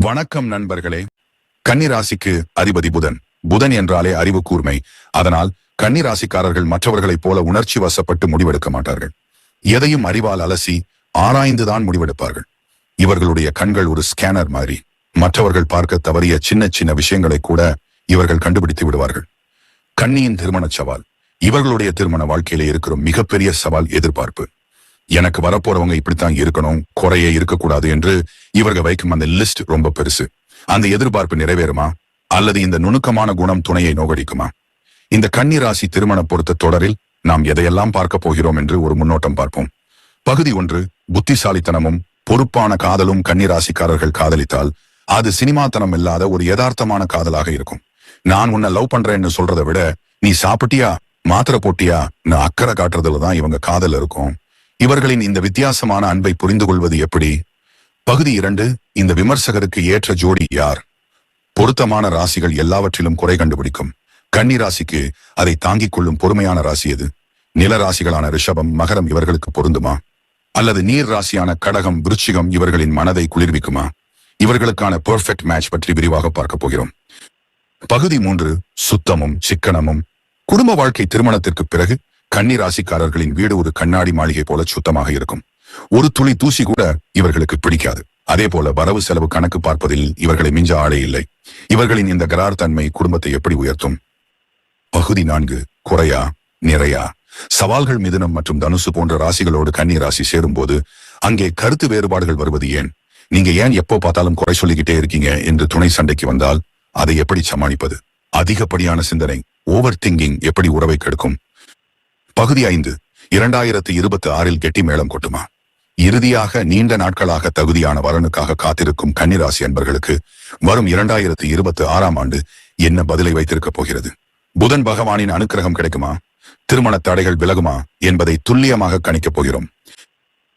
வணக்கம் நண்பர்களே. கன்னிராசிக்கு அதிபதி புதன். புதன் என்றாலே அறிவு கூர்மை. அதனால் கன்னிராசிக்காரர்கள் மற்றவர்களைப் போல உணர்ச்சி வசப்பட்டு முடிவெடுக்க மாட்டார்கள். எதையும் அறிவால் அலசி ஆராய்ந்துதான் முடிவெடுப்பார்கள். இவர்களுடைய கண்கள் ஒரு ஸ்கேனர் மாதிரி. மற்றவர்கள் பார்க்க தவறிய சின்ன சின்ன விஷயங்களை கூட இவர்கள் கண்டுபிடித்து விடுவார்கள். கன்னியின் திருமண சவால். இவர்களுடைய திருமண வாழ்க்கையில இருக்கிற மிகப்பெரிய சவால் எதிர்பார்ப்பு. எனக்கு வரப்போறவங்க இப்படித்தான் இருக்கணும், குறையே இருக்கக்கூடாது என்று இவர்கள் வைக்கும் அந்த லிஸ்ட் ரொம்ப பெருசு. அந்த எதிர்பார்ப்பு நிறைவேறுமா அல்லது இந்த நுணுக்கமான குணம் துணையை நோகடிக்குமா? இந்த கன்னிராசி திருமண பொறுத்த தொடரில் நாம் எதையெல்லாம் பார்க்க போகிறோம் என்று ஒரு முன்னோட்டம் பார்ப்போம். பகுதி 1. புத்திசாலித்தனமும் பொறுப்பான காதலும். கன்னிராசிக்காரர்கள் காதலித்தால் அது சினிமாத்தனம் இல்லாத ஒரு யதார்த்தமான காதலாக இருக்கும். நான் உன்னை லவ் பண்றேன்னு சொல்றதை விட நீ சாப்பிட்டியா, மாத்திரை போட்டியா, நான் அக்கறை காட்டுறதுலதான் இவங்க காதல் இருக்கும். இவர்களின் இந்த வித்தியாசமான அன்பை புரிந்து கொள்வது எப்படி? பகுதி 2. இந்த விமர்சகருக்கு ஏற்ற ஜோடி யார்? பொருத்தமான ராசிகள் எல்லாவற்றிலும் குறை கண்டுபிடிக்கும். கன்னி ராசிக்கு அதை தாங்கிக் கொள்ளும் பொறுமையான ராசி எது? நில ராசிகளான ரிஷபம், மகரம் இவர்களுக்கு பொருந்துமா? அல்லது நீர் ராசியான கடகம், விருச்சிகம் இவர்களின் மனதை குளிர்விக்குமா? இவர்களுக்கான பெர்ஃபெக்ட் மேட்ச் பற்றி விரிவாக பார்க்க போகிறோம். பகுதி 3. சுத்தமும் சிக்கனமும். குடும்ப வாழ்க்கை. திருமணத்திற்கு பிறகு கன்னி ராசிக்காரர்களின் வீடு ஒரு கண்ணாடி மாளிகை போல சுத்தமாக இருக்கும். ஒரு துளி தூசி கூட இவர்களுக்கு பிடிக்காது. அதே போல வரவு செலவு கணக்கு பார்ப்பதில் இவர்களை மிஞ்ச ஆளே இல்லை. இவர்களின் இந்த கரார் தன்மை குடும்பத்தை எப்படி உயர்த்தும்? பகுதி 4. குறையா நிறையா. சவால்கள். மிதுனம் மற்றும் தனுசு போன்ற ராசிகளோடு கன்னி ராசி சேரும் போது அங்கே கருத்து வேறுபாடுகள் வருவது ஏன்? நீங்க ஏன் எப்போ பார்த்தாலும் குறை சொல்லிக்கிட்டே இருக்கீங்க என்று துணை சண்டைக்கு வந்தால் அதை எப்படி சமாளிப்பது? அதிகப்படியான சிந்தனை, ஓவர் திங்கிங் எப்படி உறவை கெடுக்கும்? பகுதி 5. 2026 கெட்டி மேளம் கொட்டுமா? இறுதியாக நீண்ட நாட்களாக தகுதியான வரனுக்காக காத்திருக்கும் கன்னிராசி அன்பர்களுக்கு வரும் 2026 ஆண்டு என்ன பதிலை வைத்திருக்க போகிறது? புதன் பகவானின் அனுக்கிரகம் கிடைக்குமா? திருமண தடைகள் விலகுமா என்பதை துல்லியமாக கணிக்கப் போகிறோம்.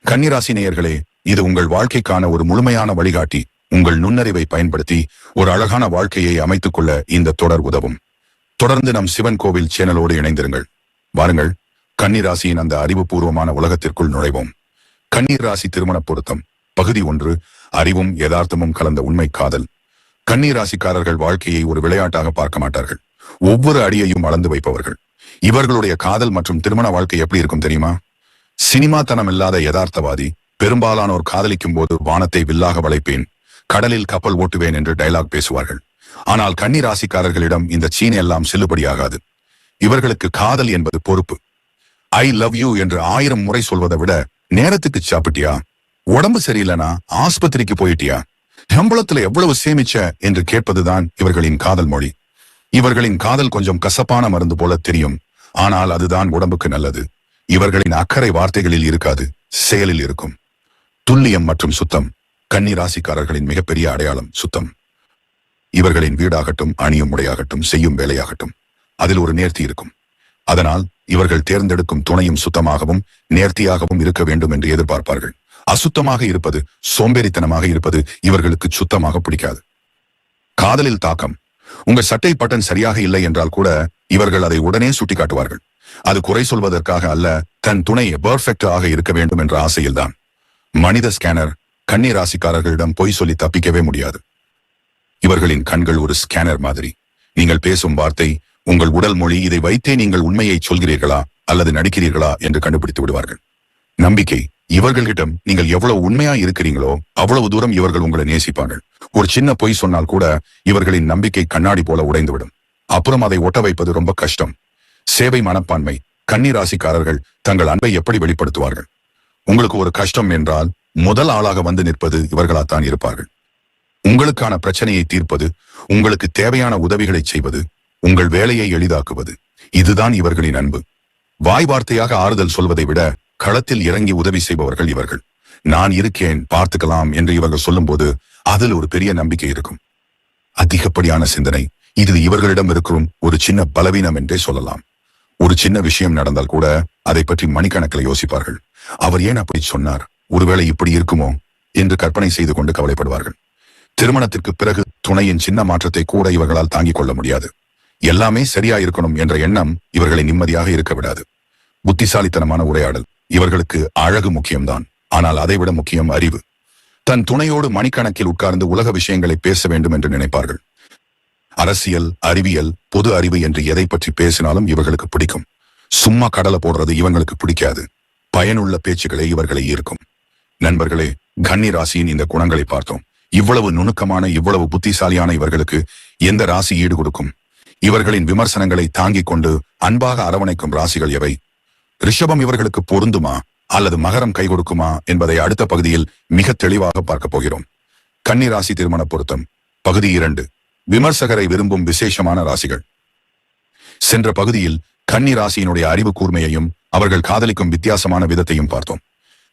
கன்னிராசி நேயர்களே, இது உங்கள் வாழ்க்கைக்கான ஒரு முழுமையான வழிகாட்டி. உங்கள் நுண்ணறிவை பயன்படுத்தி ஒரு அழகான வாழ்க்கையை அமைத்துக் கொள்ள இந்த தொடர் உதவும். தொடர்ந்து நம் சிவன் கோவில் சேனலோடு இணைந்திருங்கள். வாருங்கள், கன்னிராசியின் அந்த அறிவுபூர்வமான உலகத்திற்குள் நுழைவோம். கன்னி ராசி திருமண பொருத்தம். பகுதி 1. அறிவும் யதார்த்தமும் கலந்த உண்மை காதல். கன்னி ராசிக்காரர்கள் வாழ்க்கையை ஒரு விளையாட்டாக பார்க்க மாட்டார்கள். ஒவ்வொரு அடியையும் அளந்து வைப்பவர்கள். இவர்களுடைய காதல் மற்றும் திருமண வாழ்க்கை எப்படி இருக்கும் தெரியுமா? சினிமாத்தனம் இல்லாத யதார்த்தவாதி. பெரும்பாலானோர் காதலிக்கும் போது வானத்தை வில்லாக வளைப்பேன், கடலில் கப்பல் ஓட்டுவேன் என்று டயலாக் பேசுவார்கள். ஆனால் கன்னி ராசிக்காரர்களிடம் இந்த சீன் எல்லாம் செல்லுபடியாகாது. இவர்களுக்கு காதல் என்பது பொறுப்பு. ஐ லவ் யூ என்று 1000 முறை சொல்வதை விட நேரத்துக்கு சாப்பிட்டியா, உடம்பு சரியில்லைனா ஆஸ்பத்திரிக்கு போயிட்டியா, சம்பளத்துல எவ்வளவு சேமிச்ச என்று கேட்பதுதான் இவர்களின் காதல் மொழி. இவர்களின் காதல் கொஞ்சம் கசப்பான மருந்து போல தெரியும், ஆனால் அதுதான் உடம்புக்கு நல்லது. இவர்களின் அக்கறை வார்த்தைகளில் இருக்காது, செயலில் இருக்கும். துல்லியம் மற்றும் சுத்தம். கன்னி ராசிக்காரர்களின் மிகப்பெரிய அடையாளம் சுத்தம். இவர்களின் வீடாகட்டும், அணியும் உடையாகட்டும், செய்யும் வேலையாகட்டும், அதில் ஒரு நேர்த்தி இருக்கும். அதனால் இவர்கள் தேர்ந்தெடுக்கும் துணையும் சுத்தமாகவும் நேர்த்தியாகவும் இருக்க வேண்டும் என்று எதிர்பார்ப்பார்கள். அசுத்தமாக இருப்பது, சோம்பேறித்தனமாக இருப்பது இவர்களுக்கு சுத்தமாக பிடிக்காது. காதலில் தாக்கம். உங்க சட்டை பட்டன் சரியாக இல்லை என்றால் கூட இவர்கள் அதை உடனே சுட்டிக்காட்டுவார்கள். அது குறை சொல்வதற்காக அல்ல, தன் துணை பெர்ஃபெக்டாக இருக்க வேண்டும் என்ற ஆசையில்தான். மனித ஸ்கேனர். கன்னி ராசிக்காரர்களிடம் பொய் சொல்லி தப்பிக்கவே முடியாது. இவர்களின் கண்கள் ஒரு ஸ்கேனர் மாதிரி. நீங்கள் பேசும் வார்த்தை, உங்கள் உடல் மொழி, இதை வைத்தே நீங்கள் உண்மையை சொல்கிறீர்களா அல்லது நடிக்கிறீர்களா என்று கண்டுபிடித்து விடுவார்கள். நம்பிக்கை. இவர்களிடம் நீங்கள் எவ்வளவு உண்மையா இருக்கிறீங்களோ அவ்வளவு தூரம் இவர்கள் உங்களை நேசிப்பார்கள். ஒரு சின்ன பொய் சொன்னால் கூட இவர்களின் நம்பிக்கை கண்ணாடி போல உடைந்துவிடும். அப்புறம் அதை ஒட்ட வைப்பது ரொம்ப கஷ்டம். சேவை மனப்பான்மை. கன்னி ராசிக்காரர்கள் தங்கள் அன்பை எப்படி வெளிப்படுத்துவார்கள்? உங்களுக்கு ஒரு கஷ்டம் என்றால் முதல் ஆளாக வந்து நிற்பது இவர்களாத்தான் இருப்பார்கள். உங்களுக்கான பிரச்சனையை தீர்ப்பது, உங்களுக்கு தேவையான உதவிகளை செய்வது, உங்கள் வேலையை எளிதாக்குவது, இதுதான் இவர்களின் அன்பு. வாய் வார்த்தையாக ஆறுதல் சொல்வதை விட களத்தில் இறங்கி உதவி செய்பவர்கள் இவர்கள். நான் இருக்கேன், பார்த்துக்கலாம் என்று இவர்கள் சொல்லும் போது அதில் ஒரு பெரிய நம்பிக்கை இருக்கும். அதிகப்படியான சிந்தனை. இது இவர்களிடம் இருக்கும் ஒரு சின்ன பலவீனம் என்றே சொல்லலாம். ஒரு சின்ன விஷயம் நடந்தால் கூட அதை பற்றி மணிக்கணக்கில் யோசிப்பார்கள். அவர் ஏன் அப்படி சொன்னார், ஒருவேளை இப்படி இருக்குமோ என்று கற்பனை செய்து கொண்டு கவலைப்படுவார்கள். திருமணத்திற்கு பிறகு துணையின் சின்ன மாற்றத்தை கூட இவர்களால் தாங்கிக் கொள்ள முடியாது. எல்லாமே சரியா இருக்கணும் என்ற எண்ணம் இவர்களை நிம்மதியாக இருக்க விடாது. புத்திசாலித்தனமான உரையாடல். இவர்களுக்கு அழகு முக்கியம்தான், ஆனால் அதைவிட முக்கியம் அறிவு. தன் துணையோடு மணிக்கணக்கில் உட்கார்ந்து உலக விஷயங்களை பேச வேண்டும் என்று நினைப்பார்கள். அரசியல், அறிவியல், பொது அறிவு என்று எதை பற்றி பேசினாலும் இவர்களுக்கு பிடிக்கும். சும்மா கடலை போடுறது இவங்களுக்கு பிடிக்காது. பயனுள்ள பேச்சுக்களே இவர்களை ஈர்க்கும். நண்பர்களே, கன்னி ராசியின் இந்த குணங்களை பார்த்தோம். இவ்வளவு நுணுக்கமான, இவ்வளவு புத்திசாலியான இவர்களுக்கு எந்த ராசி ஈடு கொடுக்கும்? இவர்களின் விமர்சனங்களை தாங்கிக் கொண்டு அன்பாக அரவணைக்கும் ராசிகள் எவை? ரிஷபம் இவர்களுக்கு பொருந்துமா அல்லது மகரம் கை கொடுக்குமா என்பதை அடுத்த பகுதியில் மிக தெளிவாக பார்க்க போகிறோம். கன்னி ராசி திருமண பொருத்தம் பகுதி 2. விமர்சகரை விரும்பும் விசேஷமான ராசிகள். சென்ற பகுதியில் கன்னி ராசியினுடைய அறிவு கூர்மையையும் அவர்கள் காதலிக்கும் வித்தியாசமான விதத்தையும் பார்த்தோம்.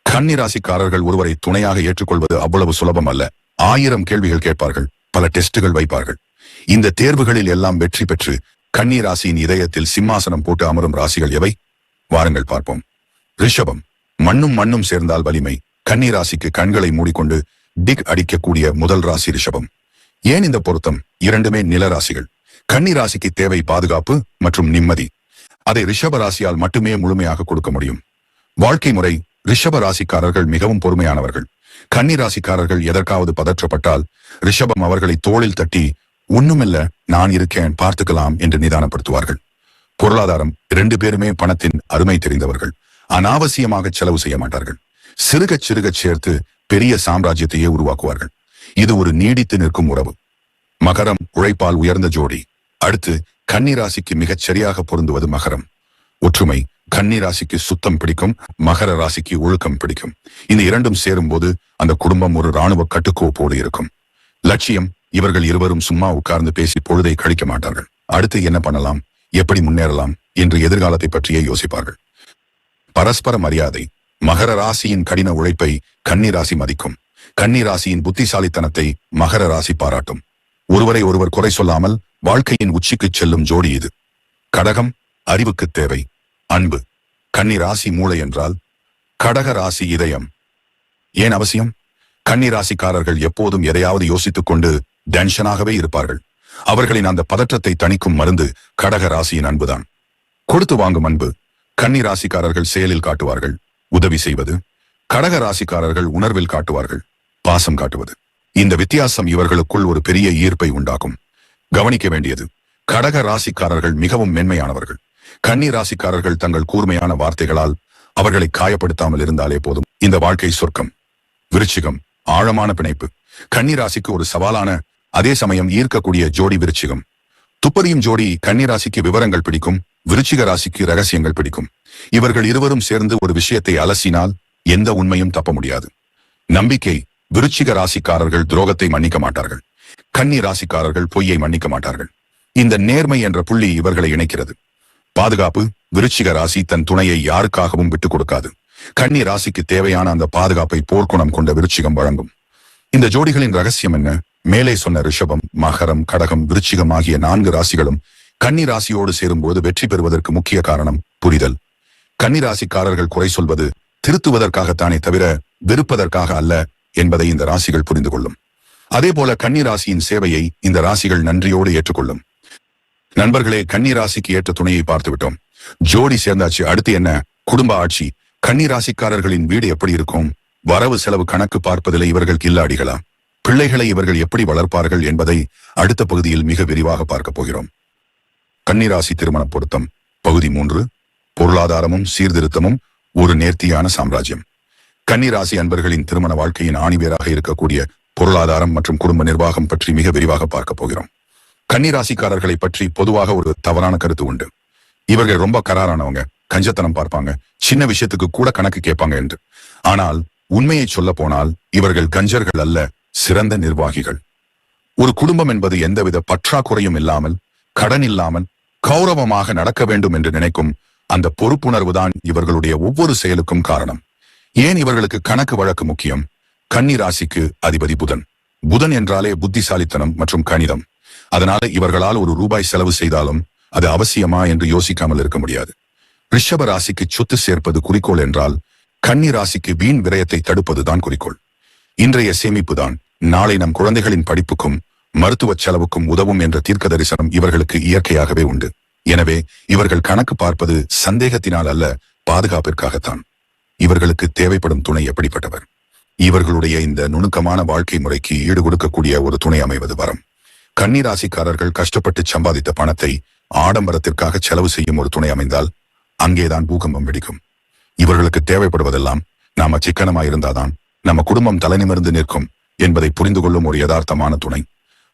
கன்னி ராசிக்காரர்கள் ஒருவரை துணையாக ஏற்றுக்கொள்வது அவ்வளவு சுலபம் அல்ல. 1000 கேள்விகள் கேட்பார்கள், பல டெஸ்டுகள் வைப்பார்கள். இந்த தேர்வுகளில் எல்லாம் வெற்றி பெற்று கன்னி ராசியின் இதயத்தில் சிம்மாசனம் போட்டு அமரும் ராசிகள் எவை? வாருங்கள் பார்ப்போம். ரிஷபம். மண்ணும் மண்ணும் சேர்ந்தால் வலிமை. கன்னி ராசிக்கு கண்களை மூடிக்கொண்டு டிக் அடிக்கக்கூடிய முதல் ராசி ரிஷபம். ஏன் இந்த பொருத்தம்? இரண்டுமே நில ராசிகள். கன்னி ராசிக்கு தேவை பாதுகாப்பு மற்றும் நிம்மதி. அதை ரிஷப ராசியால் மட்டுமே முழுமையாக கொடுக்க முடியும். வாழ்க்கை முறை. ரிஷப ராசிக்காரர்கள் மிகவும் பொறுமையானவர்கள். கன்னி ராசிக்காரர்கள் எதற்காவது பதற்றப்பட்டால் ரிஷபம் அவர்களை தோளில் தட்டி, ஒண்ணுமில்ல, நான் இருக்கேன், பார்த்துக்கலாம் என்று நிதானப்படுத்துவார்கள். பொருளாதாரம். 2 பேருமே பணத்தின் அருமை தெரிந்தவர்கள். அனாவசியமாக செலவு செய்ய மாட்டார்கள். சிறுக சிறுக சேர்த்து பெரிய சாம்ராஜ்யத்தையே உருவாக்குவார்கள். இது ஒரு நீடித்து நிற்கும் உறவு. மகரம். உழைப்பால் உயர்ந்த ஜோடி. அடுத்து கன்னி ராசிக்கு மிகச் சரியாக பொருந்துவது மகரம். ஒற்றுமை. கன்னி ராசிக்கு சுத்தம் பிடிக்கும், மகர ராசிக்கு ஒழுக்கம் பிடிக்கும். இந்த இரண்டும் சேரும் போது அந்த குடும்பம் ஒரு இராணுவ கட்டுக்கோப்போடு இருக்கும். லட்சியம். இவர்கள் இருவரும் சும்மா உட்கார்ந்து பேசி பொழுதை கழிக்க மாட்டார்கள். அடுத்து என்ன பண்ணலாம், எப்படி முன்னேறலாம் என்று எதிர்காலத்தை பற்றியே யோசிப்பார்கள். பரஸ்பர மரியாதை. மகர ராசியின் கடின உழைப்பை கன்னி ராசி மதிக்கும். கன்னி ராசியின் புத்திசாலித்தனத்தை மகர ராசி பாராட்டும். ஒருவரை ஒருவர் குறை சொல்லாமல் வாழ்க்கையின் உச்சிக்கு செல்லும் ஜோடி இது. கடகம். அறிவுக்கு தேவை அன்பு. கன்னி ராசி மூளை என்றால் கடக ராசி இதயம். ஏன் அவசியம்? கன்னி ராசிக்காரர்கள் எப்போதும் எதையாவது யோசித்துக் கொண்டு டென்ஷனாகவே இருப்பார்கள். அவர்களின் அந்த பதற்றத்தை தணிக்கும் மருந்து கடக ராசியின் அன்புதான். கொடுத்து வாங்கும் அன்பு. கன்னி ராசிக்காரர்கள் செயலில் காட்டுவார்கள், உதவி செய்வது. கடக ராசிக்காரர்கள் உணர்வில் காட்டுவார்கள், பாசம் காட்டுவது. இந்த வித்தியாசம் இவர்களுக்குள் ஒரு பெரிய ஈர்ப்பை உண்டாக்கும். கவனிக்க வேண்டியது, கடக ராசிக்காரர்கள் மிகவும் மென்மையானவர்கள். கன்னி ராசிக்காரர்கள் தங்கள் கூர்மையான வார்த்தைகளால் அவர்களை காயப்படுத்தாமல் இருந்தாலே போதும். இந்த வாழ்க்கை சொர்க்கம். விருச்சிகம். ஆழமான பிணைப்பு. கன்னி ராசிக்கு ஒரு சவாலான, அதே சமயம் ஈர்க்கக்கூடிய ஜோடி விருச்சிகம். துப்பறியும் ஜோடி. கன்னி ராசிக்கு விவரங்கள் பிடிக்கும், விருச்சிக ராசிக்கு ரகசியங்கள் பிடிக்கும். இவர்கள் இருவரும் சேர்ந்து ஒரு விஷயத்தை அலசினால் எந்த உண்மையும் தப்ப முடியாது. நம்பிக்கை. விருச்சிக ராசிக்காரர்கள் துரோகத்தை மன்னிக்க மாட்டார்கள். கன்னி ராசிக்காரர்கள் பொய்யை மன்னிக்க மாட்டார்கள். இந்த நேர்மை என்ற புள்ளி இவர்களை இணைக்கிறது. பாதுகாப்பு. விருச்சிக ராசி தன் துணையை யாருக்காகவும் விட்டுக் கொடுக்காது. கன்னி ராசிக்கு தேவையான அந்த பாதுகாப்பை போர்க்குணம் கொண்ட விருச்சிகம் வழங்கும். இந்த ஜோடிகளின் ரகசியம் என்ன? மேலே சொன்ன ரிஷபம், மகரம், கடகம், விருச்சிகம் ஆகிய 4 ராசிகளும் கன்னி ராசியோடு சேரும்போது வெற்றி பெறுவதற்கு முக்கிய காரணம் புரிதல். கன்னி ராசிக்காரர்கள் குறை சொல்வது திருத்துவதற்காகத்தானே தவிர வெறுப்பதற்காக அல்ல என்பதை இந்த ராசிகள் புரிந்து கொள்ளும். அதே போல கன்னி ராசியின் சேவையை இந்த ராசிகள் நன்றியோடு ஏற்றுக்கொள்ளும். நண்பர்களே, கன்னி ராசிக்கு ஏற்ற துணையை பார்த்து விட்டோம். ஜோடி சேர்ந்தாச்சு. அடுத்து என்ன? குடும்ப ஆட்சி. கன்னி ராசிக்காரர்களின் வீடு எப்படி இருக்கும்? வரவு செலவு கணக்கு பார்ப்பதில் இவர்கள் கில்லாடிகளா? பிள்ளைகளை இவர்கள் எப்படி வளர்ப்பார்கள் என்பதை அடுத்த பகுதியில் மிக விரிவாக பார்க்க போகிறோம். கன்னி ராசி திருமண பொருத்தம் பகுதி 3. பொருளாதாரமும் சீர்திருத்தமும் ஒரு நேர்த்தியான சாம்ராஜ்யம். கன்னி ராசி அன்பர்களின் திருமண வாழ்க்கையின் ஆணிவேராக இருக்கக்கூடிய பொருளாதாரம் மற்றும் குடும்ப நிர்வாகம் பற்றி மிக விரிவாக பார்க்க போகிறோம். கன்னி ராசிக்காரர்களை பற்றி பொதுவாக ஒரு தவறான கருத்து உண்டு. இவர்கள் ரொம்ப கராரானவங்க, கஞ்சத்தனம் பார்ப்பாங்க, சின்ன விஷயத்துக்கு கூட கணக்கு கேட்பாங்க என்று. ஆனால் உண்மையை சொல்ல போனால் இவர்கள் கஞ்சர்கள் அல்ல, சிறந்த நிர்வாகிகள். ஒரு குடும்பம் என்பது எந்தவித பற்றாக்குறையும் இல்லாமல், கடன் இல்லாமல், கௌரவமாக நடக்க வேண்டும் என்று நினைக்கும் அந்த பொறுப்புணர்வுதான் இவர்களுடைய ஒவ்வொரு செயலுக்கும் காரணம். ஏன் இவர்களுக்கு கணக்கு வழக்கு முக்கியம்? கன்னி ராசிக்கு அதிபதி புதன். புதன் என்றாலே புத்திசாலித்தனம் மற்றும் கணிதம். அதனால இவர்களால் ஒரு ரூபாய் செலவு செய்தாலும் அது அவசியமா என்று யோசிக்காமல் இருக்க முடியாது. ரிஷப ராசிக்கு சொத்து சேர்ப்பது குறிக்கோள் என்றால் கன்னி ராசிக்கு வீண் விரயத்தை தடுப்பதுதான் குறிக்கோள். இன்றைய சேமிப்பு தான் நாளை நம் குழந்தைகளின் படிப்புக்கும் மருத்துவ செலவுக்கும் உதவும் என்ற தீர்க்க தரிசனம் இவர்களுக்கு இயற்கையாகவே உண்டு. எனவே இவர்கள் கணக்கு பார்ப்பது சந்தேகத்தினால் அல்ல, பாதுகாப்பிற்காகத்தான். இவர்களுக்கு தேவைப்படும் துணை எப்படிப்பட்டவர்? இவர்களுடைய இந்த நுணுக்கமான வாழ்க்கை முறைக்கு ஈடு கொடுக்கக்கூடிய ஒரு துணை அமைவது வரம். கன்னி ராசிக்காரர்கள் கஷ்டப்பட்டு சம்பாதித்த பணத்தை ஆடம்பரத்திற்காக செலவு செய்யும் ஒரு துணை அமைந்தால் அங்கேதான் பூகம்பம் வெடிக்கும். இவர்களுக்கு தேவைப்படுவதெல்லாம் நாம சிக்கனமாயிருந்தாதான் நம்ம குடும்பம் தலைநிமிர்ந்து நிற்கும் என்பதை புரிந்து கொள்ளும் ஒரு யதார்த்தமான துணை.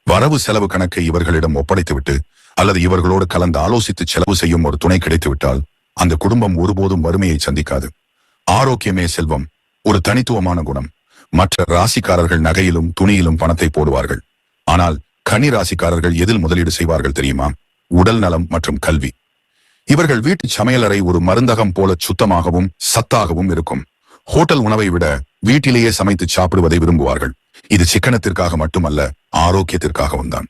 வரவு செலவு கணக்கை இவர்களிடம் ஒப்படைத்துவிட்டு அல்லது இவர்களோடு கலந்து ஆலோசித்து செலவு செய்யும் ஒரு துணை கிடைத்துவிட்டால் அந்த குடும்பம் ஒருபோதும் வறுமையை சந்திக்காது. ஆரோக்கியமே செல்வம் ஒரு தனித்துவமான குணம். மற்ற ராசிக்காரர்கள் நகையிலும் துணியிலும் பணத்தை போடுவார்கள். ஆனால் கன்னி ராசிக்காரர்கள் எதில் முதலீடு செய்வார்கள் தெரியுமா? உடல் நலம் மற்றும் கல்வி. இவர்கள் வீட்டு சமையலறை ஒரு மருந்தகம் போல சுத்தமாகவும் சத்தாகவும் இருக்கும். ஹோட்டல் உணவை விட வீட்டிலேயே சமைத்து சாப்பிடுவதை விரும்புவார்கள். இது சிக்கனத்திற்காக மட்டுமல்ல, ஆரோக்கியத்திற்காகவும் தான்.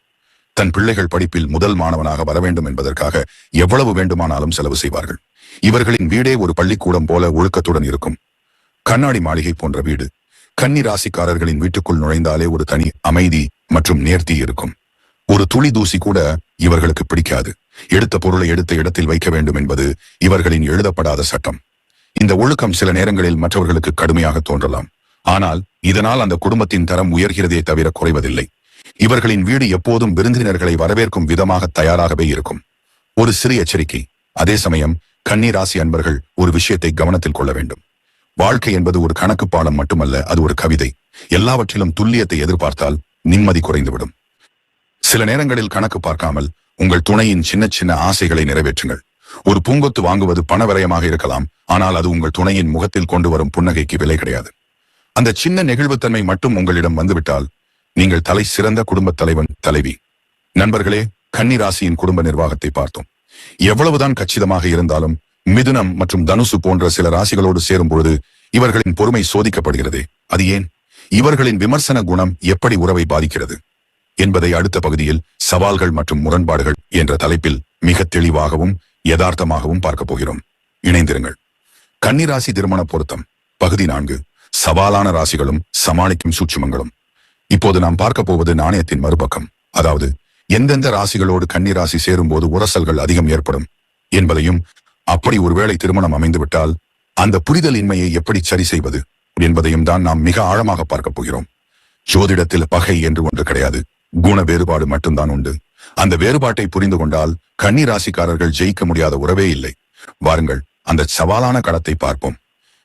தன் பிள்ளைகள் படிப்பில் முதல் மாணவனாக வர வேண்டும் என்பதற்காக எவ்வளவு வேண்டுமானாலும் செலவு செய்வார்கள். இவர்களின் வீடே ஒரு பள்ளிக்கூடம் போல ஒழுக்கத்துடன் இருக்கும். கண்ணாடி மாளிகை போன்ற வீடு. கன்னி ராசிக்காரர்களின் வீட்டுக்குள் நுழைந்தாலே ஒரு தனி அமைதி மற்றும் நேர்த்தி இருக்கும். ஒரு துளி தூசி கூட இவர்களுக்கு பிடிக்காது. எடுத்த பொருளை எடுத்த இடத்தில் வைக்க வேண்டும் என்பது இவர்களின் எழுதப்படாத சட்டம். இந்த ஒழுக்கம் சில நேரங்களில் மற்றவர்களுக்கு கடுமையாக தோன்றலாம். ஆனால் இதனால் அந்த குடும்பத்தின் தரம் உயர்கிறதே தவிர குறைவதில்லை. இவர்களின் வீடு எப்போதும் விருந்தினர்களை வரவேற்கும் விதமாக தயாராகவே இருக்கும். ஒரு சிறு எச்சரிக்கை. அதே சமயம் கன்னி ராசி அன்பர்கள் ஒரு விஷயத்தை கவனத்தில் கொள்ள வேண்டும். வாழ்க்கை என்பது ஒரு கணக்கு பாடம் மட்டுமல்ல, அது ஒரு கவிதை. எல்லாவற்றிலும் துல்லியத்தை எதிர்பார்த்தால் நிம்மதி குறைந்துவிடும். சில நேரங்களில் கணக்கு பார்க்காமல் உங்கள் துணையின் சின்ன சின்ன ஆசைகளை நிறைவேற்றுங்கள். ஒரு பூங்கொத்து வாங்குவது பண விரயமாக இருக்கலாம், ஆனால் அது உங்கள் துணையின் முகத்தில் கொண்டு வரும் புன்னகைக்கு விலை கிடையாது. அந்த சின்ன நெகிழ்வுத்தன்மை மட்டும் உங்களிடம் வந்துவிட்டால் நீங்கள் தலை சிறந்த குடும்ப தலைவன் தலைவி. நண்பர்களே, கன்னி ராசியின் குடும்ப நிர்வாகத்தை பார்த்தோம். எவ்வளவுதான் கச்சிதமாக இருந்தாலும் மிதுனம் மற்றும் தனுசு போன்ற சில ராசிகளோடு சேரும் பொழுது இவர்களின் பொறுமை சோதிக்கப்படுகிறது. அது ஏன்? இவர்களின் விமர்சன குணம் எப்படி உறவை பாதிக்கிறது என்பதை அடுத்த பகுதியில் சவால்கள் மற்றும் முரண்பாடுகள் என்ற தலைப்பில் மிக தெளிவாகவும் யதார்த்தமாகவும் பார்க்க போகிறோம். இணைந்திருங்கள். கன்னி ராசி திருமண பொருத்தம் பகுதி 4. சவாலான ராசிகளும் சமாளிக்கும் சூட்சுமங்களும். இப்போது நாம் பார்க்க போவது நாணயத்தின் மறுபக்கம். அதாவது எந்தெந்த ராசிகளோடு கன்னி ராசி சேரும் போது உரசல்கள் அதிகம் ஏற்படும் என்பதையும், அப்படி ஒருவேளை திருமணம் அமைந்துவிட்டால் அந்த புரிதல் இன்மையை எப்படி சரி செய்வது என்பதையும் தான் நாம் மிக ஆழமாக பார்க்க போகிறோம். ஜோதிடத்தில் பகை என்று ஒன்று கிடையாது, குண வேறுபாடு மட்டும்தான் உண்டு. அந்த வேறுபாட்டை புரிந்து கொண்டால் கன்னி ராசிக்காரர்கள் ஜெயிக்க முடியாத உறவே இல்லை. வாருங்கள், அந்த சவாலான களத்தை பார்ப்போம்.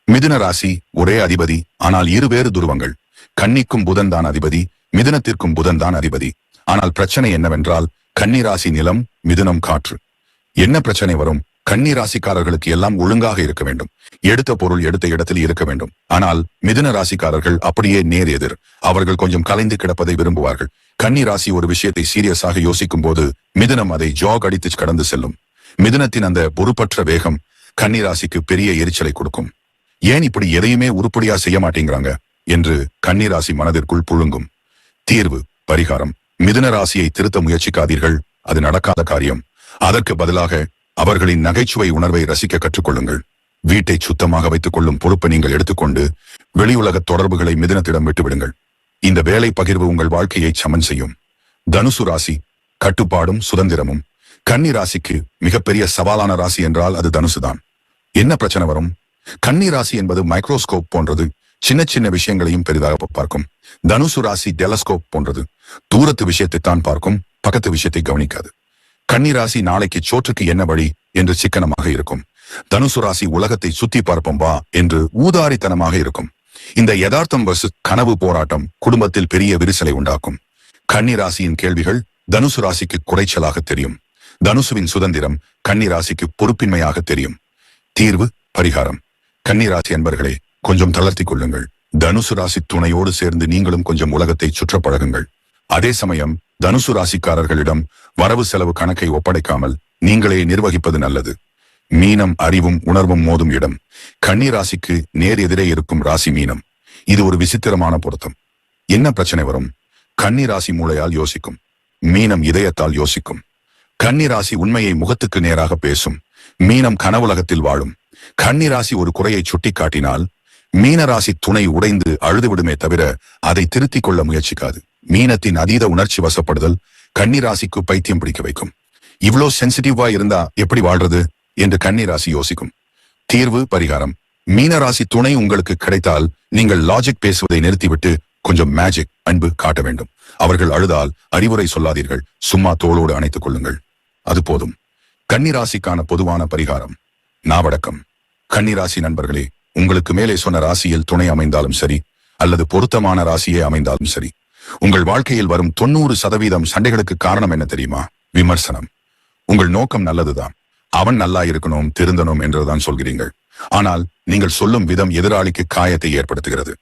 மிதுன ராசி ஒரே அதிபதி, ஆனால் இருவேறு துருவங்கள். கன்னிக்கும் புதன் தான் அதிபதி, மிதுனத்திற்கும் புதன் தான் அதிபதி. ஆனால் பிரச்சனை என்னவென்றால் கன்னி ராசி நிலம், மிதுனம் காற்று. என்ன பிரச்சனை வரும்? கன்னி ராசிக்காரர்களுக்கு எல்லாம் ஒழுங்காக இருக்க வேண்டும். எடுத்த பொருள் எடுத்த இடத்தில் இருக்க வேண்டும். ஆனால் மிதுன ராசிக்காரர்கள் அப்படியே நேர் எதிர். அவர்கள் கொஞ்சம் கலைந்து கிடப்பதை விரும்புவார்கள். கன்னி ராசி ஒரு விஷயத்தை சீரியஸாக யோசிக்கும் போது மிதுனம் அதை ஜாக் அடித்து கடந்து செல்லும். மிதுனத்தின் அந்த பொறுப்பற்ற வேகம் கன்னி ராசிக்கு பெரிய எரிச்சலை கொடுக்கும். ஏன் இப்படி எதையுமே உருப்படியா செய்ய மாட்டேங்கிறாங்க என்று கன்னி ராசி மனதிற்குள் புழுங்கும். தீர்வு, பரிகாரம். மிதுன ராசியை திருத்த முயற்சிக்காதீர்கள், அது நடக்காத காரியம். அதற்கு பதிலாக அவர்களின் நகைச்சுவை உணர்வை ரசிக்க கற்றுக்கொள்ளுங்கள். வீட்டை சுத்தமாக வைத்துக் கொள்ளும் பொறுப்பை நீங்கள் எடுத்துக்கொண்டு வெளியுலக தொடர்புகளை மிதுனத்திடம் விட்டுவிடுங்கள். இந்த வேலை பகிர்வு உங்கள் வாழ்க்கையை சமன் செய்யும். தனுசு ராசி கட்டுப்பாடும் சுதந்திரமும். கன்னி ராசிக்கு மிகப்பெரிய சவாலான ராசி என்றால் அது தனுசுதான். என்ன பிரச்சனை வரும்? கன்னி ராசி என்பது மைக்ரோஸ்கோப் போன்றது. சின்ன சின்ன விஷயங்களையும் பெரிதாக பார்க்கும். தனுசு ராசி டெலஸ்கோப் போன்றது. தூரத்து விஷயத்தை தான் பார்க்கும், பக்கத்து விஷயத்தை கவனிக்காது. கன்னி ராசி நாளைக்கு சோற்றுக்கு என்ன வழி என்று சிக்கனமாக இருக்கும். தனுசு ராசி உலகத்தை சுத்தி பார்ப்போம் வா என்று ஊதாரித்தனமாக இருக்கும். இந்த யதார்த்தம் வர்சஸ் கனவு போராட்டம் குடும்பத்தில் பெரிய விரிசலை உண்டாக்கும். கன்னி ராசியின் கேள்விகள் தனுசு ராசிக்கு குறைச்சலாக தெரியும். தனுசுவின் சுதந்திரம் கன்னி ராசிக்கு பொறுப்பின்மையாக தெரியும். தீர்வு, பரிகாரம். கன்னி ராசி என்பர்களே, கொஞ்சம் தளர்த்தி கொள்ளுங்கள். தனுசு ராசி துணையோடு சேர்ந்து நீங்களும் கொஞ்சம் உலகத்தை சுற்ற பழகுங்கள். அதே சமயம் தனுசு ராசிக்காரர்களிடம் வரவு செலவு கணக்கை ஒப்படைக்காமல் நீங்களே நிர்வகிப்பது நல்லது. மீனம் அறிவும் உணர்வும் மோதும் இடம். கன்னி ராசிக்கு நேர் எதிரே இருக்கும் ராசி மீனம். இது ஒரு விசித்திரமான பொருத்தம். என்ன பிரச்சனை வரும்? கன்னி ராசி மூளையால் யோசிக்கும், மீனம் இதயத்தால் யோசிக்கும். கன்னி ராசி உண்மையை முகத்துக்கு நேராக பேசும், மீனம் கனவுலகத்தில் வாழும். கன்னி ராசி ஒரு குறையை சுட்டி காட்டினால் மீனராசி துணை உடைந்து அழுதுவிடுமே தவிர அதை திருத்திக் கொள்ள முயற்சிக்காது. மீனத்தின் அதீத உணர்ச்சி வசப்படுதல் கன்னி ராசிக்கு பைத்தியம் பிடிக்க வைக்கும். இவ்வளோ சென்சிட்டிவா இருந்தா எப்படி வாழ்றது என்று கன்னி ராசி யோசிக்கும். தீர்வு, பரிகாரம். மீனராசி துணை உங்களுக்கு கிடைத்தால் நீங்கள் லாஜிக் பேசுவதை நிறுத்திவிட்டு கொஞ்சம் மேஜிக் அன்பு காட்ட வேண்டும். அவர்கள் அழுதால் அறிவுரை சொல்லாதீர்கள், சும்மா தோளோடு அணைத்துக் கொள்ளுங்கள், அது போதும். கன்னிராசிக்கான பொதுவான பரிகாரம். நாவடக்கம். கன்னிராசி நண்பர்களே, உங்களுக்கு மேலே சொன்ன ராசியில் துணை அமைந்தாலும் சரி அல்லது பொருத்தமான ராசியே அமைந்தாலும் சரி, உங்கள் வாழ்க்கையில் வரும் 90% சண்டைகளுக்கு காரணம் என்ன தெரியுமா? விமர்சனம். உங்கள் நோக்கம் நல்லதுதான், அவன் நல்லா இருக்கணும் திருந்தணும் என்றுதான் சொல்கிறீர்கள். ஆனால் நீங்கள் சொல்லும் விதம் எதிராளிக்கு காயத்தை ஏற்படுத்துகிறது.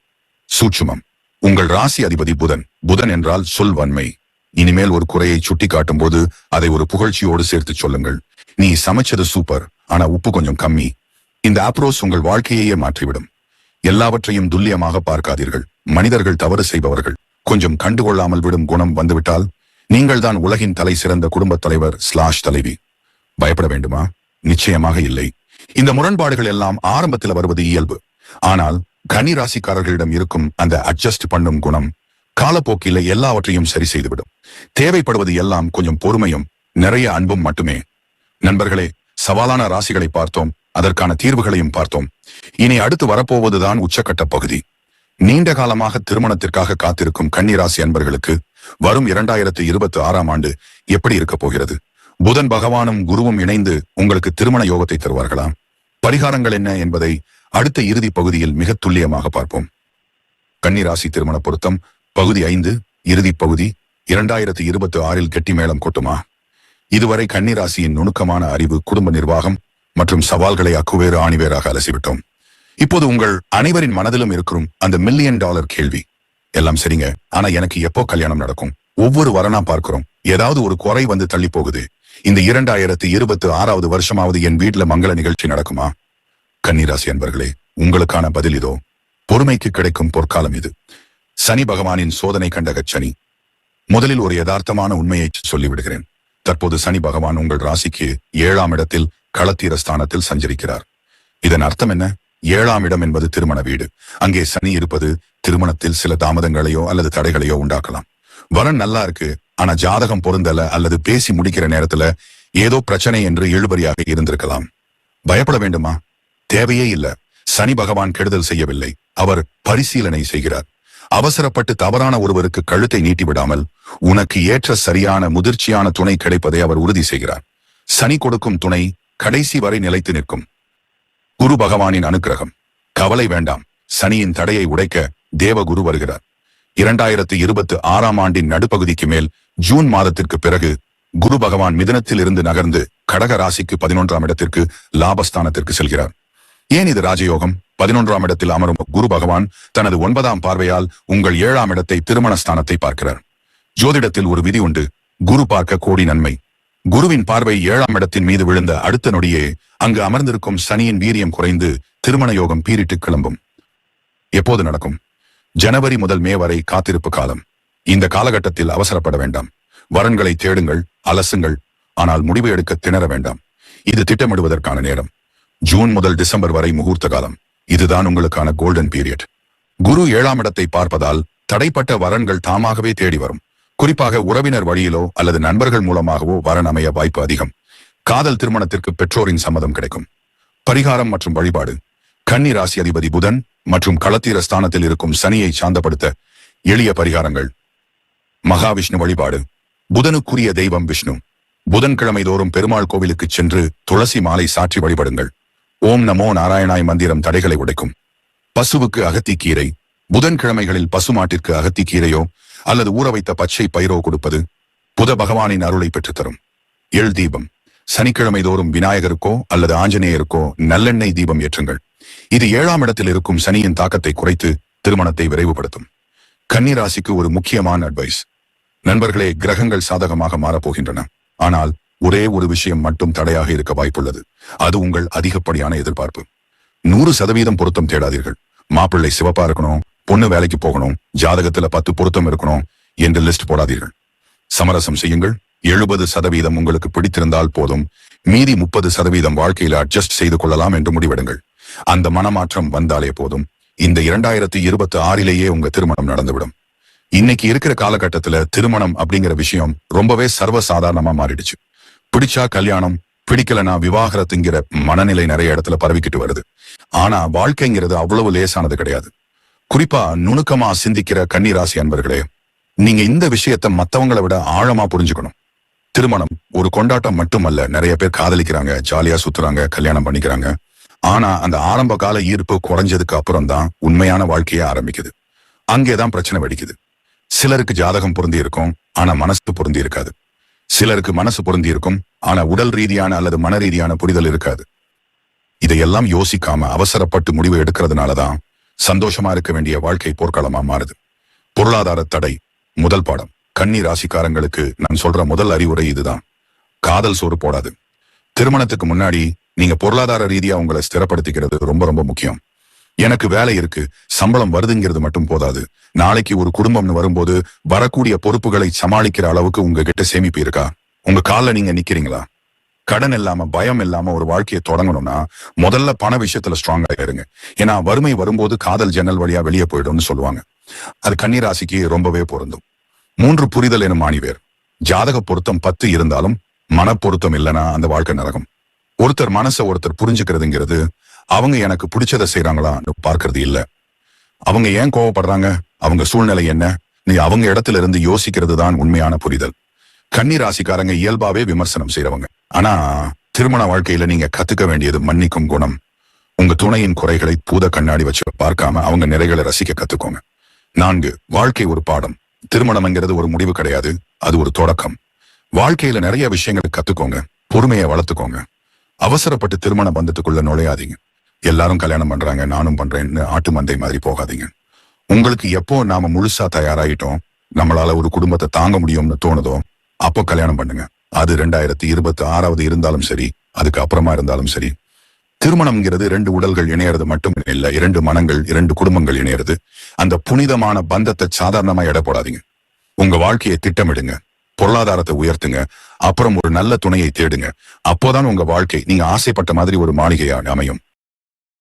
சூட்சுமம். உங்கள் ராசி அதிபதி புதன். புதன் என்றால் சொல் வன்மை. இனிமேல் ஒரு குறையை சுட்டி காட்டும் போது அதை ஒரு புகழ்ச்சியோடு சேர்த்து சொல்லுங்கள். நீ சமைச்சது சூப்பர், ஆனா உப்பு கொஞ்சம் கம்மி. இந்த அப்ரோச் உங்கள் வாழ்க்கையே மாற்றிவிடும். எல்லாவற்றையும் துல்லியமாக பார்க்காதீர்கள். மனிதர்கள் தவறு செய்பவர்கள். கொஞ்சம் கண்டுகொள்ளாமல் விடும் குணம் வந்துவிட்டால் நீங்கள் தான் உலகின் தலை சிறந்த குடும்பத் தலைவர் / தலைவி. பயப்பட வேண்டுமா? நிச்சயமாக இல்லை. இந்த முரண்பாடுகள் எல்லாம் ஆரம்பத்தில் வருவது இயல்பு. ஆனால் கன்னி ராசிக்காரர்களிடம் இருக்கும் அந்த அட்ஜஸ்ட் பண்ணும் குணம் காலப்போக்கில் எல்லாவற்றையும் சரி செய்துவிடும். தேவைப்படுவது எல்லாம் கொஞ்சம் பொறுமையும் நிறைய அன்பும் மட்டுமே. நண்பர்களே, சவாலான ராசிகளை பார்த்தோம், அதற்கான தீர்வுகளையும் பார்த்தோம். இனி அடுத்து வரப்போவதுதான் உச்சக்கட்ட பகுதி. நீண்ட காலமாக திருமணத்திற்காக காத்திருக்கும் கன்னிராசி அன்பர்களுக்கு வரும் 2026ஆம் ஆண்டு எப்படி இருக்க போகிறது? புதன் பகவானும் குருவும் இணைந்து உங்களுக்கு திருமண யோகத்தை தருவார்களா? பரிகாரங்கள் என்ன என்பதை அடுத்த இறுதி பகுதியில் மிக துல்லியமாக பார்ப்போம். கன்னிராசி திருமண பொருத்தம் பகுதி 5 இறுதி பகுதி. 2026இல் கெட்டி மேளம் கொட்டுமா? இதுவரை கன்னிராசியின் நுணுக்கமான அறிவு, குடும்ப நிர்வாகம் மற்றும் சவால்களை அக்குவேறு ஆணிவேராக அலசிவிட்டோம். இப்போது உங்கள் அனைவரின் மனதிலும் இருக்கிறோம் அந்த $1 மில்லியன் கேள்வி. எல்லாம் சரிங்க, ஆனா எனக்கு எப்போ கல்யாணம் நடக்கும்? ஒவ்வொரு வரனா பார்க்கிறோம், ஏதாவது ஒரு குறை வந்து தள்ளி போகுது. இந்த 2026வது வருஷமாவது என் வீட்டுல மங்கள நிகழ்ச்சி நடக்குமா? கன்னிராசி அன்பர்களே, உங்களுக்கான பதில் இதோ. பொறுமைக்கு கிடைக்கும் பொற்காலம் இது. சனி பகவானின் சோதனை கண்ட சனி. முதலில் ஒரு யதார்த்தமான உண்மையை சொல்லிவிடுகிறேன். தற்போது சனி பகவான் உங்கள் ராசிக்கு 7ஆம் இடத்தில் களத்திர ஸ்தானத்தில் சஞ்சரிக்கிறார். இதன் அர்த்தம் என்ன? 7ஆம் இடம் என்பது திருமண வீடு. அங்கே சனி இருப்பது திருமணத்தில் சில தாமதங்களையோ அல்லது தடைகளையோ உண்டாக்கலாம். வரன் நல்லா இருக்கு, ஆனா ஜாதகம் பொருந்தல அல்லது பேசி முடிக்கிற நேரத்துல ஏதோ பிரச்சனை என்று இழுபறியாக இருந்திருக்கலாம். பயப்பட வேண்டுமா? தேவையே இல்ல. சனி பகவான் கெடுதல் செய்யவில்லை, அவர் பரிசீலனை செய்கிறார். அவசரப்பட்டு தவறான ஒருவருக்கு கழுத்தை நீட்டி விடாமல் உனக்கு ஏற்ற சரியான முதிர்ச்சியான துணை கிடைப்பதை அவர் உறுதி செய்கிறார். சனி கொடுக்கும் துணை கடைசி வரை நிலைத்து நிற்கும். குரு பகவானின் அனுக்கிரகம். கவலை வேண்டாம், சனியின் தடையை உடைக்க தேவகுரு வருகிறார். 2026ஆம் ஆண்டின் நடுப்பகுதிக்கு மேல் ஜூன் மாதத்திற்கு பிறகு குரு பகவான் மிதுனத்தில் இருந்து நகர்ந்து கடக ராசிக்கு 11ஆம் இடத்திற்கு லாபஸ்தானத்திற்கு செல்கிறார். ஏன் இது ராஜயோகம்? 11ஆம் இடத்தில் அமரும் குரு பகவான் தனது 9ஆம் பார்வையால் உங்கள் 7ஆம் இடத்தை திருமண ஸ்தானத்தை பார்க்கிறார். ஜோதிடத்தில் ஒரு விதி உண்டு, குரு பார்க்க கோடி நன்மை. குருவின் பார்வை 7ஆம் இடத்தின் மீது விழுந்த அடுத்த நொடியே அங்கு அமர்ந்திருக்கும் சனியின் வீரியம் குறைந்து திருமண யோகம் பீரிட்டு கிளம்பும். எப்போது நடக்கும்? ஜனவரி முதல் மே வரை காத்திருப்பு காலம். இந்த காலகட்டத்தில் அவசரப்பட வேண்டாம். வரன்களை தேடுங்கள், அலசுங்கள், ஆனால் முடிவு எடுக்க திணற வேண்டாம். இது திட்டமிடுவதற்கான நேரம். ஜூன் முதல் டிசம்பர் வரை முகூர்த்த காலம். இதுதான் உங்களுக்கான கோல்டன் பீரியட். குரு 7ஆம் இடத்தை பார்ப்பதால் தடைப்பட்ட வரன்கள் தாமாகவே தேடி வரும். குறிப்பாக உறவினர் வழியிலோ அல்லது நண்பர்கள் மூலமாகவோ வரன் அமைய வாய்ப்பு அதிகம். காதல் திருமணத்திற்கு பெற்றோரின் சம்மதம் கிடைக்கும். பரிகாரம் மற்றும் வழிபாடு. கன்னி ராசி அதிபதி புதன் மற்றும் களத்திர ஸ்தானத்தில் இருக்கும் சனியை சாந்தப்படுத்த எளிய பரிகாரங்கள். மகாவிஷ்ணு வழிபாடு. புதனுக்குரிய தெய்வம் விஷ்ணு. புதன்கிழமை தோறும் பெருமாள் கோவிலுக்கு சென்று துளசி மாலை சாற்றி வழிபடுங்கள். ஓம் நமோ நாராயணாய் மந்திரம் தடைகளை உடைக்கும். பசுவுக்கு அகத்திக்கீரை. புதன்கிழமைகளில் பசுமாட்டிற்கு அகத்திக்கீரையோ அல்லது ஊற வைத்த பச்சை பயிரோ கொடுப்பது புத பகவானின் அருளை பெற்றுத்தரும். எள் தீபம். சனிக்கிழமை தோறும் விநாயகருக்கோ அல்லது ஆஞ்சநேயருக்கோ நல்லெண்ணெய் தீபம் ஏற்றுங்கள். இது 7ஆம் இடத்தில் இருக்கும் சனியின் தாக்கத்தை குறைத்து திருமணத்தை விரைவுபடுத்தும். கன்னி ராசிக்கு ஒரு முக்கியமான அட்வைஸ். நண்பர்களே, கிரகங்கள் சாதகமாக மாறப்போகின்றன. ஆனால் ஒரே ஒரு விஷயம் மட்டும் தடையாக இருக்க வாய்ப்புள்ளது. அது உங்கள் அதிகப்படியான எதிர்பார்ப்பு. 100% பொருத்தம் தேடாதீர்கள். மாப்பிள்ளை சிவப்பா இருக்கணும், பொண்ணு வேலைக்கு போகணும், ஜாதகத்துல 10 பொருத்தம் இருக்கணும் என்று லிஸ்ட் போடாதீர்கள். சமரசம் செய்யுங்கள். 70% உங்களுக்கு பிடித்திருந்தால் போதும், மீதி 30% வாழ்க்கையில அட்ஜஸ்ட் செய்து கொள்ளலாம் என்று முடிவெடுங்கள். அந்த மனமாற்றம் வந்தாலே போதும், இந்த 2026லேயே உங்க திருமணம் நடந்துவிடும். இன்னைக்கு இருக்கிற காலகட்டத்துல திருமணம் அப்படிங்கிற விஷயம் ரொம்பவே சர்வசாதாரணமா மாறிடுச்சு. பிடிச்சா கல்யாணம், பிடிக்கலனா விவாகரத்துங்கிற மனநிலை நிறைய இடத்துல பரவிக்கிட்டு வருது. ஆனா வாழ்க்கைங்கிறது அவ்வளவு லேசானது கிடையாது. குறிப்பா நுணுக்கமா சிந்திக்கிற கன்னிராசி அன்பர்களே, நீங்க இந்த விஷயத்த மத்தவங்களை விட ஆழமா புரிஞ்சுக்கணும். திருமணம் ஒரு கொண்டாட்டம் மட்டுமல்ல. நிறைய பேர் காதலிக்கிறாங்க, ஜாலியா சுத்துறாங்க, கல்யாணம் பண்ணிக்கிறாங்க. ஆனா அந்த ஆரம்ப கால ஈர்ப்பு குறைஞ்சதுக்கு அப்புறம் தான் உண்மையான வாழ்க்கையே ஆரம்பிக்குது. அங்கேதான் பிரச்சனை வெடிக்குது. சிலருக்கு ஜாதகம் பொருந்தி இருக்கும், ஆனா மனசு பொருந்தி இருக்காது. சிலருக்கு மனசு பொருந்தி இருக்கும், ஆனா உடல் ரீதியான அல்லது மன ரீதியான புரிதல் இருக்காது. இதையெல்லாம் யோசிக்காம அவசரப்பட்டு முடிவு எடுக்கிறதுனாலதான் சந்தோஷமா இருக்க வேண்டிய வாழ்க்கை போர்க்களமா மாறுது. பொருளாதார தடை முதல் பாடம். கன்னி ராசிக்காரங்களுக்கு நான் சொல்ற முதல் அறிவுரை இதுதான். காதல் சோறு போடாது. திருமணத்துக்கு முன்னாடி நீங்க பொருளாதார ரீதியா உங்களை ஸ்திரப்படுத்திக்கிறது ரொம்ப ரொம்ப முக்கியம். எனக்கு வேலை இருக்கு, சம்பளம் வருதுங்கிறது மட்டும் போதாது. நாளைக்கு ஒரு குடும்பம்னு வரும்போது வரக்கூடிய பொறுப்புகளை சமாளிக்கிற அளவுக்கு உங்ககிட்ட சேமிப்பு இருக்கா? உங்க கால்ல நீங்க நிக்கிறீங்களா? கடன் இல்லாம பயம் இல்லாம ஒரு வாழ்க்கையை தொடங்கணும்னா முதல்ல பண விஷயத்துல ஸ்ட்ராங்கா இருங்க. ஏன்னா வறுமை வரும்போது காதல் ஜன்னல் வழியா வெளியே போயிடும்னு சொல்லுவாங்க. அது கன்னிராசிக்கு ரொம்பவே பொருந்தும். 3 புரிதல் எனும் ஆணிவேர். ஜாதக பொருத்தம் 10 இருந்தாலும் மனப்பொருத்தம் இல்லைன்னா அந்த வாழ்க்கை நரகம். ஒருத்தர் மனசை ஒருத்தர் புரிஞ்சுக்கிறதுங்கிறது அவங்க எனக்கு பிடிச்சதை செய்யறாங்களான்னு பார்க்கறது இல்ல. அவங்க ஏன் கோவப்படுறாங்க, அவங்க சூழ்நிலை என்ன, நீ அவங்க இடத்துல இருந்து யோசிக்கிறது தான் உண்மையான புரிதல். கன்னி ராசிக்காரங்க இயல்பாவே விமர்சனம் செய்யறவங்க. ஆனா திருமண வாழ்க்கையில நீங்க கத்துக்க வேண்டியது மன்னிக்கும் குணம். உங்க துணையின் குறைகளை பூத கண்ணாடி வச்சு பார்க்காம அவங்க நிறைகளை ரசிக்க கத்துக்கோங்க. 4 வாழ்க்கை ஒரு பாடம். திருமணம்ங்கிறது ஒரு முடிவு கிடையாது, அது ஒரு தொடக்கம். வாழ்க்கையில நிறைய விஷயங்களை கத்துக்கோங்க, பொறுமையை வளர்த்துக்கோங்க. அவசரப்பட்டு திருமண பந்தத்துக்குள்ள நுழையாதீங்க. எல்லாரும் கல்யாணம் பண்றாங்க நானும் பண்றேன்னு ஆட்டு மந்தை மாதிரி போகாதீங்க. உங்களுக்கு எப்போ நாம முழுசா தயாராயிட்டோம், நம்மளால ஒரு குடும்பத்தை தாங்க முடியும்னு தோணுதோ அப்போ கல்யாணம் பண்ணுங்க. அது 2026 இருந்தாலும் சரி, அதுக்கு அப்புறமா இருந்தாலும் சரி. திருமணம்ங்கிறது 2 உடல்கள் இணையறது மட்டும் இல்ல, 2 மனங்கள், 2 குடும்பங்கள் இணையறது. அந்த புனிதமான பந்தத்தை சாதாரணமா எடை போடாதீங்க. உங்க வாழ்க்கையை திட்டமிடுங்க, பொருளாதாரத்தை உயர்த்துங்க, அப்புறம் ஒரு நல்ல துணையை தேடுங்க. அப்போதான் உங்க வாழ்க்கை நீங்க ஆசைப்பட்ட மாதிரி ஒரு மாளிகையா அமையும்.